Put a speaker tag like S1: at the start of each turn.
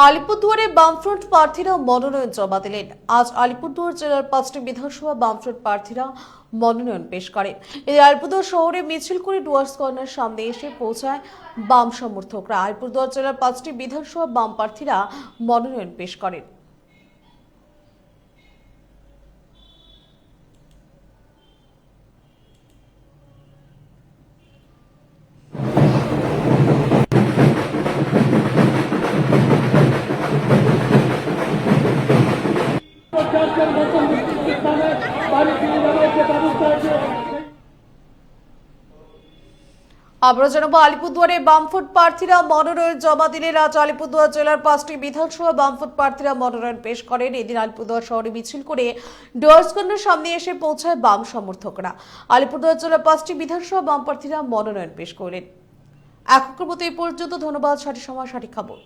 S1: আলিপুরদুয়ারে বামফ্রন্ট প্রার্থীরা মনোনয়ন জমা দিলেন। আজ আলিপুরদুয়ার জেলার 5টি বিধানসভা বামফ্রন্ট প্রার্থীরা মনোনয়ন পেশ করেন। এদিন আলিপুরদুয়ার শহরে মিছিল করে ডুয়ার্স কর্নার সামনে এসে পৌঁছায় বাম সমর্থকরা। আলিপুরদুয়ার জেলার 5টি বিধানসভা বাম প্রার্থীরা মনোনয়ন পেশ করেন। আমরা জানাবো আলিপুরদুয়ারে বামফ্রন্ট প্রার্থীরা মনোনয়ন জমা দিলেন। আজ আলিপুরদুয়ার জেলার 5টি বিধানসভা বামফ্রন্ট প্রার্থীরা মনোনয়ন পেশ করেন। এদিন আলিপুরদুয়ার শহরে মিছিল করে ডুয়ার্স কর্নার সামনে এসে পৌঁছায় বাম সমর্থকরা। আলিপুরদুয়ার জেলার 5টি বিধানসভা বাম প্রার্থীরা মনোনয়ন পেশ করলেন। এখনকার মতো এই পর্যন্ত। ধন্যবাদ। সঠিক সময় সঠিক খবর।